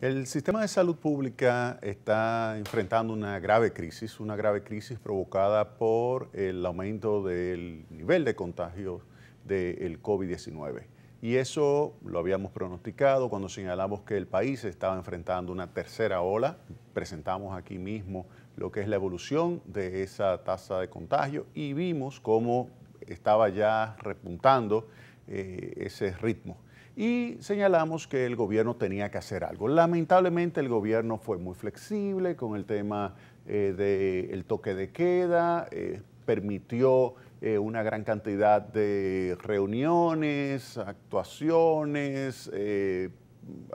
El sistema de salud pública está enfrentando una grave crisis provocada por el aumento del nivel de contagio del COVID-19. Y eso lo habíamos pronosticado cuando señalamos que el país estaba enfrentando una tercera ola. Presentamos aquí mismo lo que es la evolución de esa tasa de contagio y vimos cómo estaba ya repuntando ese ritmo. Y señalamos que el gobierno tenía que hacer algo. Lamentablemente el gobierno fue muy flexible con el tema del toque de queda, permitió una gran cantidad de reuniones, actuaciones,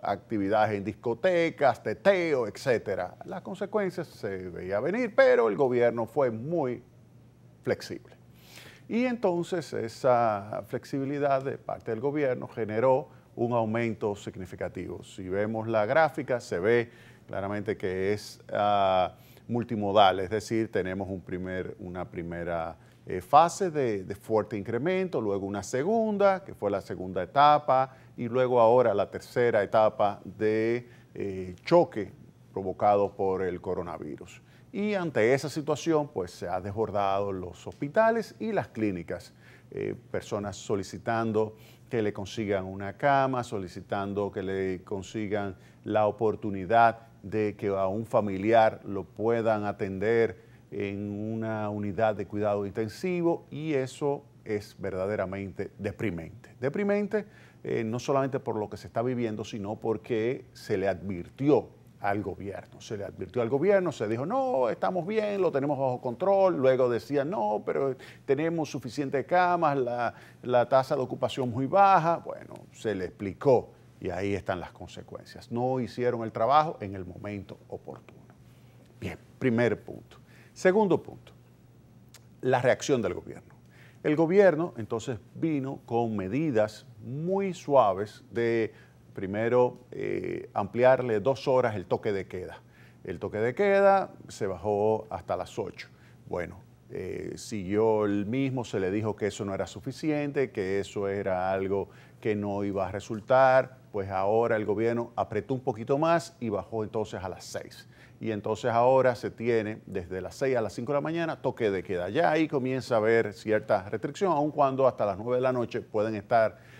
actividades en discotecas, teteo, etcétera. Las consecuencias se veía venir, pero el gobierno fue muy flexible. Y entonces esa flexibilidad de parte del gobierno generó un aumento significativo. Si vemos la gráfica, se ve claramente que es multimodal, es decir, tenemos una primera fase de fuerte incremento, luego una segunda, que fue la segunda etapa, y luego ahora la tercera etapa de choque provocado por el coronavirus. Y ante esa situación, pues se ha desbordado los hospitales y las clínicas. Personas solicitando que le consigan una cama, solicitando que le consigan la oportunidad de que a un familiar lo puedan atender en una unidad de cuidado intensivo, y eso es verdaderamente deprimente. Deprimente no solamente por lo que se está viviendo, sino porque se le advirtió al gobierno. Se le advirtió al gobierno, se dijo, no, estamos bien, lo tenemos bajo control. Luego decían, no, pero tenemos suficientes camas, la tasa de ocupación muy baja. Bueno, se le explicó y ahí están las consecuencias. No hicieron el trabajo en el momento oportuno. Bien, primer punto. Segundo punto, la reacción del gobierno. El gobierno entonces vino con medidas muy suaves de primero, ampliarle 2 horas el toque de queda. El toque de queda se bajó hasta las 8. Bueno, siguió el mismo, se le dijo que eso no era suficiente, que eso era algo que no iba a resultar. Pues ahora el gobierno apretó un poquito más y bajó entonces a las 6. Y entonces ahora se tiene desde las 6 a las 5 de la mañana toque de queda. Ya ahí comienza a haber cierta restricción, aun cuando hasta las 9 de la noche pueden estar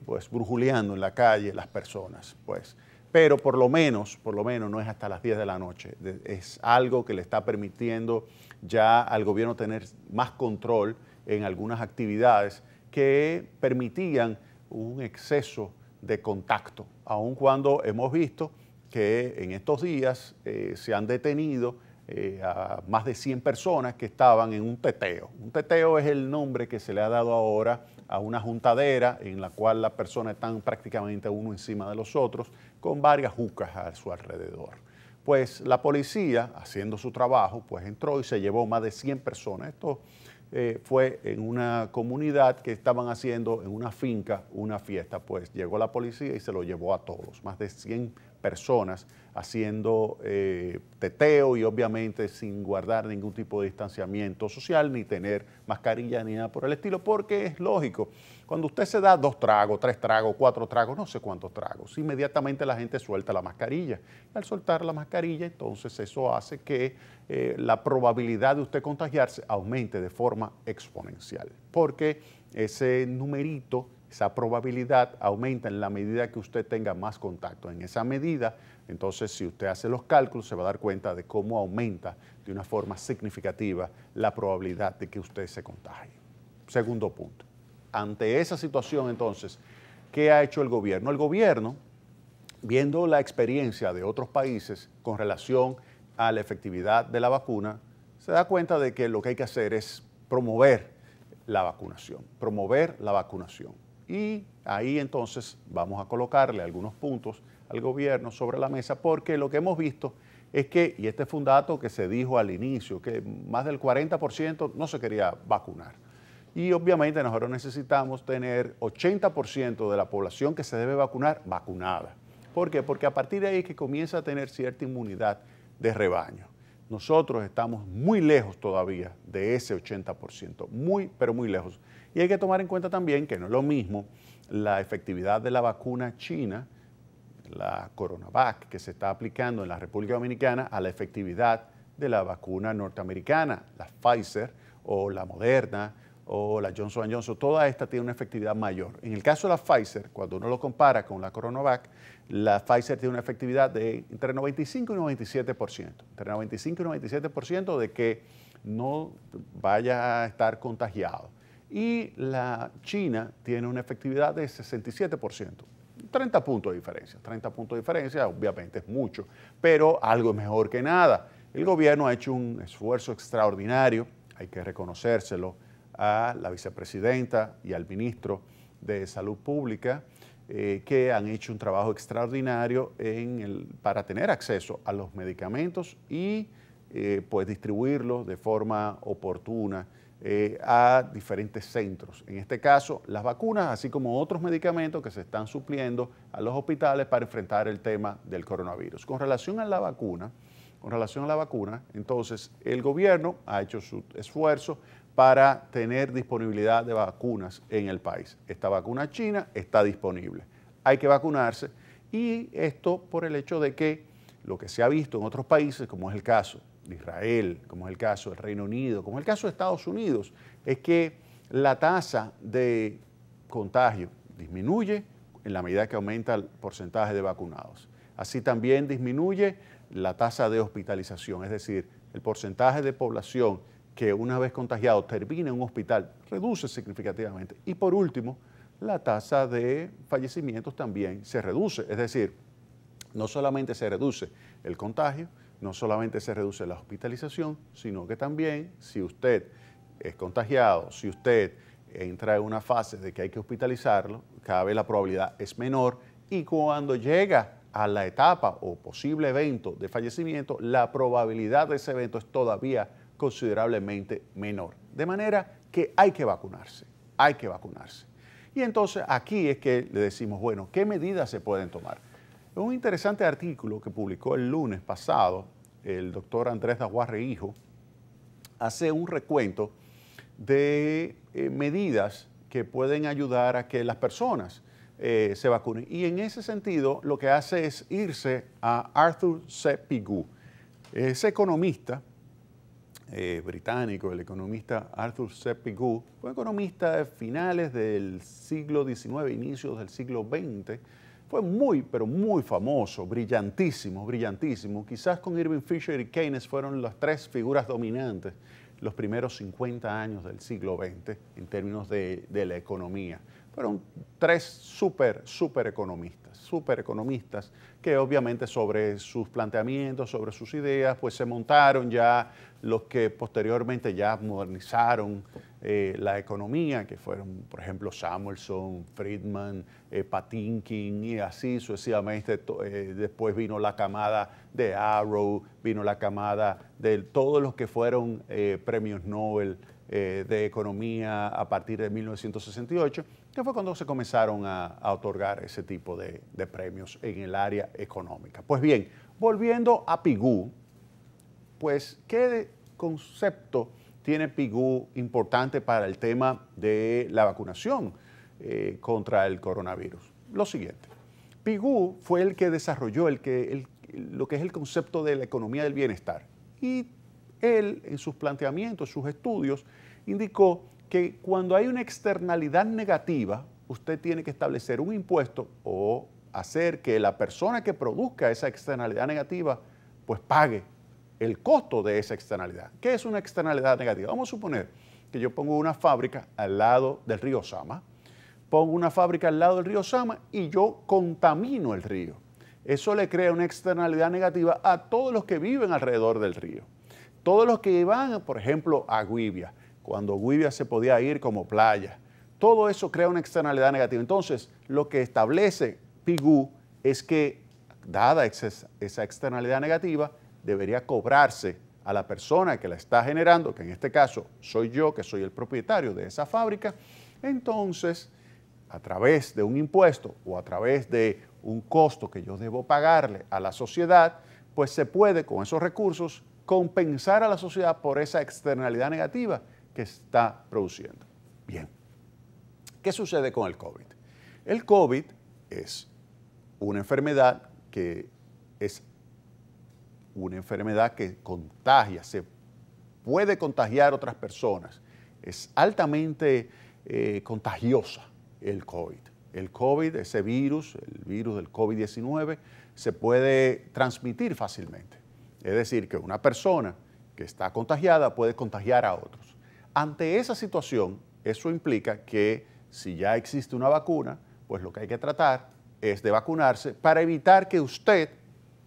pues brujuleando en la calle las personas, pues. Pero por lo menos no es hasta las 10 de la noche. Es algo que le está permitiendo ya al gobierno tener más control en algunas actividades que permitían un exceso de contacto, aun cuando hemos visto que en estos días se han detenido a más de 100 personas que estaban en un teteo. Un teteo es el nombre que se le ha dado ahora a una juntadera en la cual las personas están prácticamente uno encima de los otros con varias jucas a su alrededor. Pues la policía, haciendo su trabajo, pues entró y se llevó más de 100 personas. Esto fue en una comunidad que estaban haciendo en una finca una fiesta. Pues llegó la policía y se lo llevó a todos, más de 100 personas haciendo teteo y obviamente sin guardar ningún tipo de distanciamiento social, ni tener mascarilla ni nada por el estilo, porque es lógico, cuando usted se da 2 tragos, 3 tragos, 4 tragos, no sé cuántos tragos, inmediatamente la gente suelta la mascarilla. Al soltar la mascarilla, entonces eso hace que la probabilidad de usted contagiarse aumente de forma exponencial, porque ese numerito, esa probabilidad aumenta en la medida que usted tenga más contacto. En esa medida, entonces, si usted hace los cálculos, se va a dar cuenta de cómo aumenta de una forma significativa la probabilidad de que usted se contagie. Segundo punto. Ante esa situación, entonces, ¿qué ha hecho el gobierno? El gobierno, viendo la experiencia de otros países con relación a la efectividad de la vacuna, se da cuenta de que lo que hay que hacer es promover la vacunación, Y ahí entonces vamos a colocarle algunos puntos al gobierno sobre la mesa, porque lo que hemos visto es que, y este fue un dato que se dijo al inicio, que más del 40% no se quería vacunar. Y obviamente nosotros necesitamos tener 80% de la población que se debe vacunar vacunada. ¿Por qué? Porque a partir de ahí que comienza a tener cierta inmunidad de rebaño. Nosotros estamos muy lejos todavía de ese 80%, pero muy lejos. Y hay que tomar en cuenta también que no es lo mismo la efectividad de la vacuna china, la CoronaVac, que se está aplicando en la República Dominicana a la efectividad de la vacuna norteamericana, la Pfizer o la Moderna o la Johnson & Johnson, toda esta tiene una efectividad mayor. En el caso de la Pfizer, cuando uno lo compara con la CoronaVac, la Pfizer tiene una efectividad de entre 95 y 97%, entre 95 y 97% de que no vaya a estar contagiado. Y la China tiene una efectividad de 67%. 30 puntos de diferencia. 30 puntos de diferencia, obviamente es mucho, pero algo es mejor que nada. El gobierno ha hecho un esfuerzo extraordinario, hay que reconocérselo, a la vicepresidenta y al ministro de Salud Pública, que han hecho un trabajo extraordinario para tener acceso a los medicamentos y pues distribuirlos de forma oportuna a diferentes centros. En este caso, las vacunas, así como otros medicamentos que se están supliendo a los hospitales para enfrentar el tema del coronavirus. Con relación a la vacuna, entonces el gobierno ha hecho su esfuerzo para tener disponibilidad de vacunas en el país. Esta vacuna china está disponible. Hay que vacunarse y esto por el hecho de que lo que se ha visto en otros países, como es el caso de Israel, como es el caso del Reino Unido, como es el caso de Estados Unidos, es que la tasa de contagio disminuye en la medida que aumenta el porcentaje de vacunados. Así también disminuye la tasa de hospitalización, es decir, el porcentaje de población que una vez contagiado termina en un hospital reduce significativamente. Y por último, la tasa de fallecimientos también se reduce, es decir, no solamente se reduce el contagio, no solamente se reduce la hospitalización, sino que también si usted es contagiado, si usted entra en una fase de que hay que hospitalizarlo, cada vez la probabilidad es menor y cuando llega a la etapa o posible evento de fallecimiento, la probabilidad de ese evento es todavía considerablemente menor. De manera que hay que vacunarse, hay que vacunarse. Y entonces aquí es que le decimos, bueno, ¿qué medidas se pueden tomar? Un interesante artículo que publicó el lunes pasado el doctor Andrés Daguarre Hijo hace un recuento de medidas que pueden ayudar a que las personas se vacunen. Y en ese sentido lo que hace es irse a Arthur C. Pigou. Ese economista británico, el economista Arthur C. Pigou, fue economista de finales del siglo XIX, inicios del siglo XX. Fue muy, pero muy famoso, brillantísimo, brillantísimo. Quizás con Irving Fisher y Keynes fueron las tres figuras dominantes los primeros 50 años del siglo XX en términos de la economía. Fueron tres súper economistas que obviamente sobre sus planteamientos, sobre sus ideas, pues se montaron ya los que posteriormente ya modernizaron la economía, que fueron, por ejemplo, Samuelson, Friedman, Patinkin y así sucesivamente. Después vino la camada de Arrow, vino la camada de todos los que fueron premios Nobel de economía a partir de 1968, que fue cuando se comenzaron a otorgar ese tipo de premios en el área económica. Pues bien, volviendo a Pigou, pues, ¿qué concepto tiene Pigou importante para el tema de la vacunación contra el coronavirus? Lo siguiente, Pigou fue el que desarrolló lo que es el concepto de la economía del bienestar y él, en sus planteamientos, sus estudios, indicó que cuando hay una externalidad negativa, usted tiene que establecer un impuesto o hacer que la persona que produzca esa externalidad negativa, pues pague el costo de esa externalidad. ¿Qué es una externalidad negativa? Vamos a suponer que yo pongo una fábrica al lado del río Sama, y yo contamino el río. Eso le crea una externalidad negativa a todos los que viven alrededor del río. Todos los que van, por ejemplo, a Güibia, cuando Güibia se podía ir como playa. Todo eso crea una externalidad negativa. Entonces, lo que establece Pigou es que, dada esa externalidad negativa, debería cobrarse a la persona que la está generando, que en este caso soy yo, que soy el propietario de esa fábrica. Entonces, a través de un impuesto o a través de un costo que yo debo pagarle a la sociedad, pues se puede con esos recursos compensar a la sociedad por esa externalidad negativa que está produciendo. Bien, ¿qué sucede con el COVID? El COVID es una enfermedad que es una enfermedad que contagia, se puede contagiar a otras personas. Es altamente contagiosa el COVID. El COVID, ese virus, el virus del COVID-19, se puede transmitir fácilmente. Es decir, que una persona que está contagiada puede contagiar a otros. Ante esa situación, eso implica que si ya existe una vacuna, pues lo que hay que tratar es de vacunarse para evitar que usted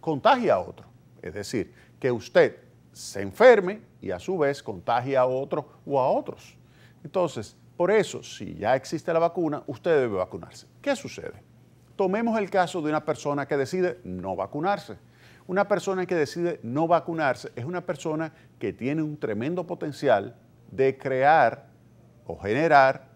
contagie a otro. Es decir, que usted se enferme y a su vez contagie a otro o a otros. Entonces, por eso, si ya existe la vacuna, usted debe vacunarse. ¿Qué sucede? Tomemos el caso de una persona que decide no vacunarse. Una persona que decide no vacunarse es una persona que tiene un tremendo potencial de crear o generar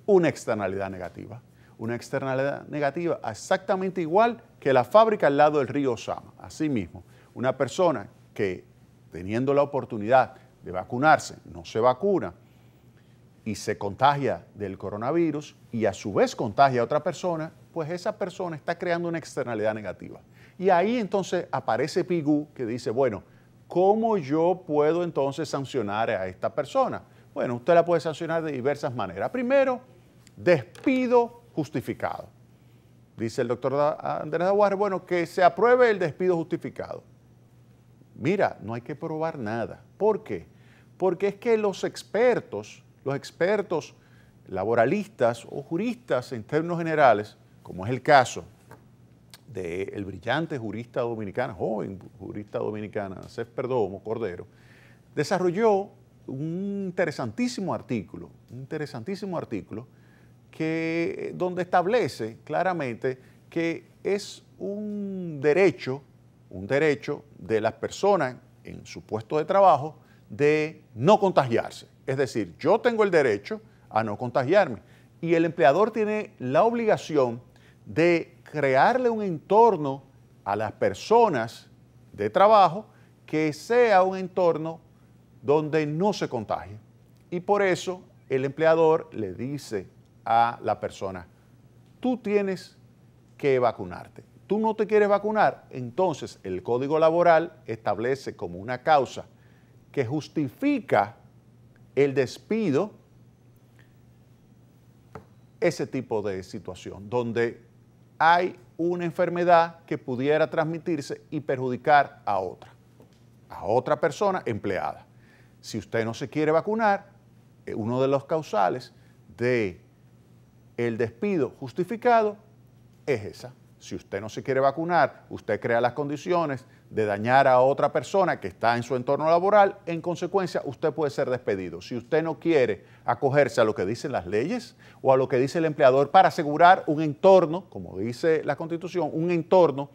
una externalidad negativa. Una externalidad negativa exactamente igual que la fábrica al lado del río Sama. Asimismo, una persona que teniendo la oportunidad de vacunarse no se vacuna y se contagia del coronavirus y a su vez contagia a otra persona, pues esa persona está creando una externalidad negativa. Y ahí entonces aparece Pigou que dice, bueno, ¿cómo yo puedo entonces sancionar a esta persona? Bueno, usted la puede sancionar de diversas maneras. Primero, despido justificado. Dice el doctor Andrés Aguirre, bueno, que se apruebe el despido justificado. Mira, no hay que probar nada. ¿Por qué? Porque es que los expertos laboralistas o juristas en términos generales, como es el caso del brillante jurista dominicano, joven jurista dominicana, Cef Perdomo Cordero, desarrolló un interesantísimo artículo donde establece claramente que es un derecho de las personas en su puesto de trabajo de no contagiarse. Es decir, yo tengo el derecho a no contagiarme y el empleador tiene la obligación de crearle un entorno a las personas de trabajo que sea un entorno donde no se contagie. Y por eso el empleador le dice a la persona, tú tienes que vacunarte. Tú no te quieres vacunar, entonces el Código Laboral establece como una causa que justifica el despido ese tipo de situación, donde hay una enfermedad que pudiera transmitirse y perjudicar a otra persona empleada. Si usted no se quiere vacunar, uno de los causales de el despido justificado es esa. Si usted no se quiere vacunar, usted crea las condiciones de dañar a otra persona que está en su entorno laboral, en consecuencia usted puede ser despedido. Si usted no quiere acogerse a lo que dicen las leyes o a lo que dice el empleador para asegurar un entorno, como dice la Constitución, un entorno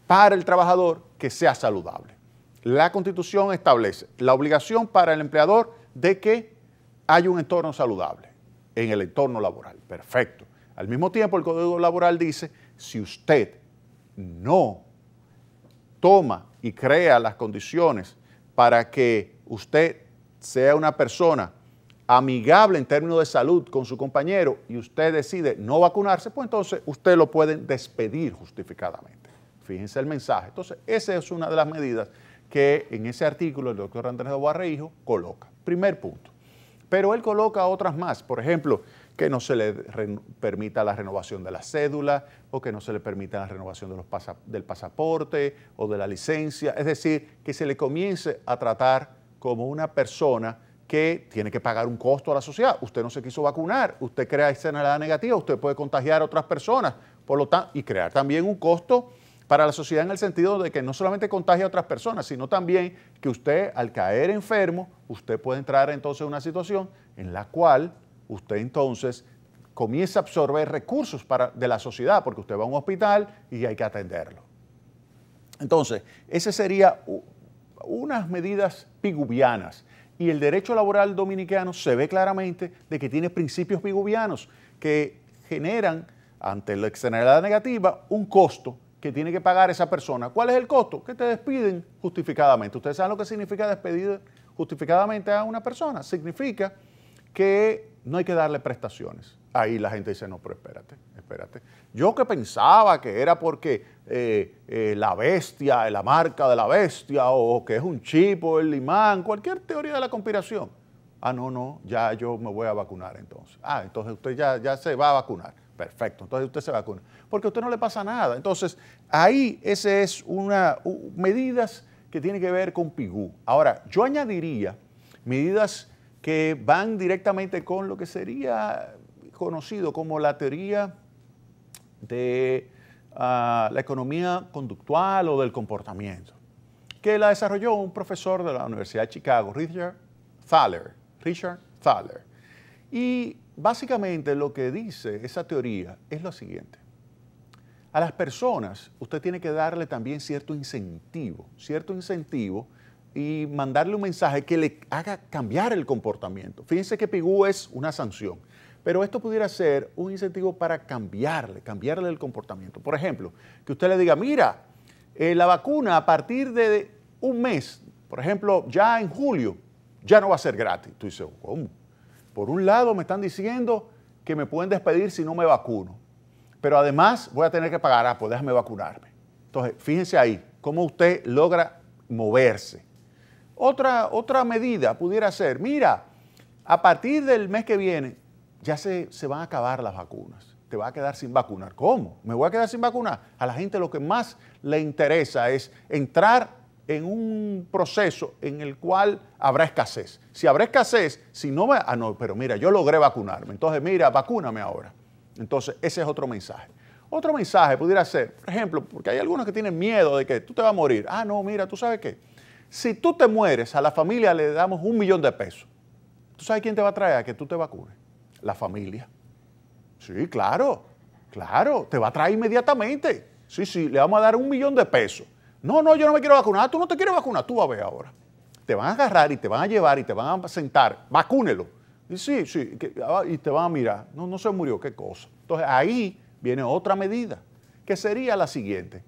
para el trabajador que sea saludable. La Constitución establece la obligación para el empleador de que haya un entorno saludable en el entorno laboral. Perfecto. Al mismo tiempo, el Código Laboral dice, si usted no toma y crea las condiciones para que usted sea una persona amigable en términos de salud con su compañero y usted decide no vacunarse, pues entonces usted lo pueden despedir justificadamente. Fíjense el mensaje. Entonces, esa es una de las medidas que en ese artículo el doctor Andrés Aguirre coloca. Primer punto. Pero él coloca otras más. Por ejemplo, que no se le permita la renovación de la cédula o que no se le permita la renovación de del pasaporte o de la licencia. Es decir, que se le comience a tratar como una persona que tiene que pagar un costo a la sociedad. Usted no se quiso vacunar, usted crea externalidad negativa, usted puede contagiar a otras personas, por lo tanto, y crear también un costo para la sociedad en el sentido de que no solamente contagie a otras personas, sino también que usted al caer enfermo, usted puede entrar entonces en una situación en la cual usted entonces comienza a absorber recursos de la sociedad, porque usted va a un hospital y hay que atenderlo. Entonces, ese sería unas medidas piguvianas. Y el derecho laboral dominicano se ve claramente de que tiene principios piguvianos que generan, ante la externalidad negativa, un costo que tiene que pagar esa persona. ¿Cuál es el costo? Que te despiden justificadamente. ¿Ustedes saben lo que significa despedir justificadamente a una persona? Significa que no hay que darle prestaciones. Ahí la gente dice, no, pero espérate, espérate. Yo que pensaba que era porque la bestia, la marca de la bestia, o que es un chip o el imán, cualquier teoría de la conspiración. Ah, no, no, ya yo me voy a vacunar entonces. Ah, entonces usted ya se va a vacunar. Perfecto, entonces usted se vacuna. Porque a usted no le pasa nada. Entonces, ahí ese es medidas que tienen que ver con PIGU. Ahora, yo añadiría medidas que van directamente con lo que sería conocido como la teoría de la economía conductual o del comportamiento, que la desarrolló un profesor de la Universidad de Chicago, Richard Thaler. Y básicamente lo que dice esa teoría es lo siguiente. A las personas usted tiene que darle también cierto incentivo y mandarle un mensaje que le haga cambiar el comportamiento. Fíjense que PIGU es una sanción, pero esto pudiera ser un incentivo para cambiarle el comportamiento. Por ejemplo, que usted le diga, mira, la vacuna a partir de un mes, por ejemplo, ya en julio, ya no va a ser gratis. Tú dices, ¿cómo? Por un lado me están diciendo que me pueden despedir si no me vacuno, pero además voy a tener que pagar, pues déjame vacunarme. Entonces, fíjense ahí, cómo usted logra moverse. Otra medida pudiera ser, mira, a partir del mes que viene ya se van a acabar las vacunas. Te vas a quedar sin vacunar. ¿Cómo? ¿Me voy a quedar sin vacunar? A la gente lo que más le interesa es entrar en un proceso en el cual habrá escasez. Si habrá escasez, si no me... Ah, no, pero mira, yo logré vacunarme. Entonces, mira, vacúname ahora. Entonces, ese es otro mensaje. Otro mensaje pudiera ser, por ejemplo, porque hay algunos que tienen miedo de que tú te vas a morir. Ah, no, mira, ¿tú sabes qué? Si tú te mueres, a la familia le damos $1.000.000. ¿Tú sabes quién te va a traer a que tú te vacunes? La familia. Sí, claro, te va a traer inmediatamente. Sí, le vamos a dar $1.000.000. No, yo no me quiero vacunar. Tú no te quieres vacunar, tú vas a ver ahora. Te van a agarrar y te van a llevar y te van a sentar. Vacúnelo. Y sí, y te van a mirar. No se murió, qué cosa. Entonces ahí viene otra medida, que sería la siguiente.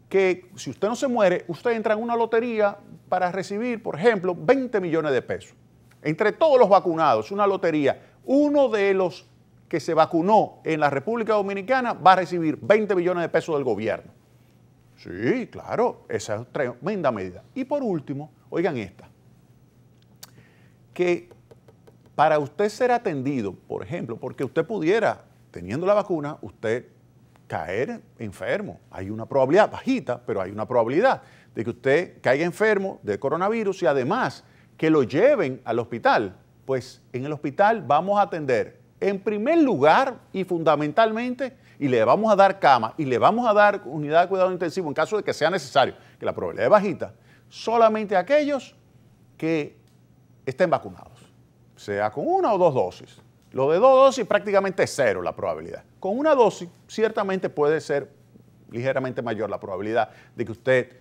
Que si usted no se muere, usted entra en una lotería para recibir, por ejemplo, $20 millones. Entre todos los vacunados, una lotería. Uno de los que se vacunó en la República Dominicana va a recibir $20 millones del gobierno. Sí, claro, esa es tremenda medida. Y por último, oigan esta, que para usted ser atendido, por ejemplo, porque usted pudiera, teniendo la vacuna, usted caer enfermo. Hay una probabilidad, bajita, pero hay una probabilidad de que usted caiga enfermo de coronavirus y además que lo lleven al hospital. Pues en el hospital vamos a atender en primer lugar y fundamentalmente, y le vamos a dar cama y le vamos a dar unidad de cuidado intensivo en caso de que sea necesario, que la probabilidad es bajita, solamente a aquellos que estén vacunados, sea con 1 o 2 dosis. Lo de 2 dosis prácticamente es 0 la probabilidad. Con una dosis ciertamente puede ser ligeramente mayor la probabilidad de que usted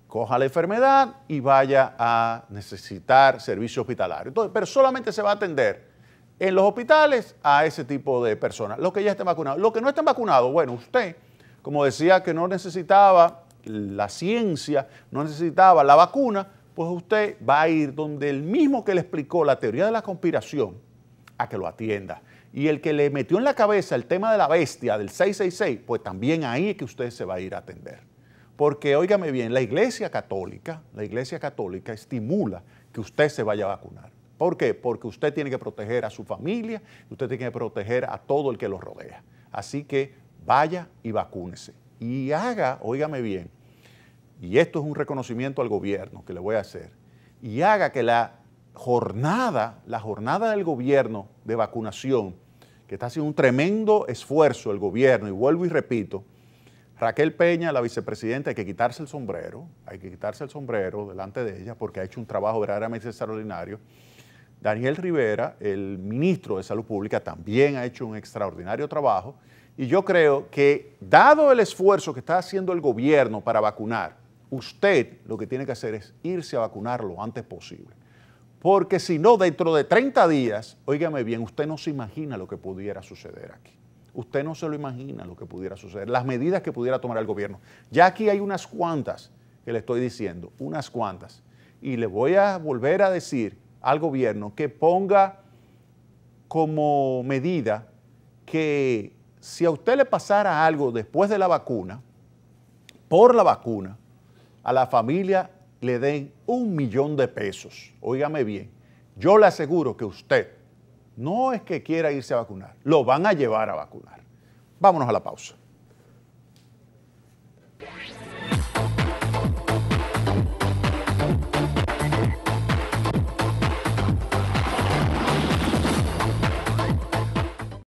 coja la enfermedad y vaya a necesitar servicio hospitalario. Entonces, pero solamente se va a atender en los hospitales a ese tipo de personas, los que ya estén vacunados. Los que no estén vacunados, bueno, usted, como decía que no necesitaba la ciencia, no necesitaba la vacuna, pues usted va a ir donde el mismo que le explicó la teoría de la conspiración a que lo atienda. Y el que le metió en la cabeza el tema de la bestia, del 666, pues también ahí es que usted se va a ir a atender. Porque, óigame bien, la Iglesia Católica estimula que usted se vaya a vacunar. ¿Por qué? Porque usted tiene que proteger a su familia, usted tiene que proteger a todo el que lo rodea. Así que vaya y vacúnese. Y haga, óigame bien, y esto es un reconocimiento al gobierno que le voy a hacer, y haga que la jornada del gobierno de vacunación, que está haciendo un tremendo esfuerzo el gobierno, y vuelvo y repito, Raquel Peña, la vicepresidenta, hay que quitarse el sombrero delante de ella porque ha hecho un trabajo verdaderamente extraordinario. Daniel Rivera, el ministro de Salud Pública, también ha hecho un extraordinario trabajo y yo creo que, dado el esfuerzo que está haciendo el gobierno para vacunar, usted lo que tiene que hacer es irse a vacunar lo antes posible. Porque si no, dentro de 30 días, óigame bien, usted no se imagina lo que pudiera suceder aquí. Usted no se lo imagina lo que pudiera suceder, las medidas que pudiera tomar el gobierno. Ya aquí hay unas cuantas que le estoy diciendo, unas cuantas. Y le voy a volver a decir al gobierno que ponga como medida que si a usted le pasara algo después de la vacuna, por la vacuna, a la familia le den $1.000.000. Óigame bien, yo le aseguro que usted no es que quiera irse a vacunar, lo van a llevar a vacunar. Vámonos a la pausa.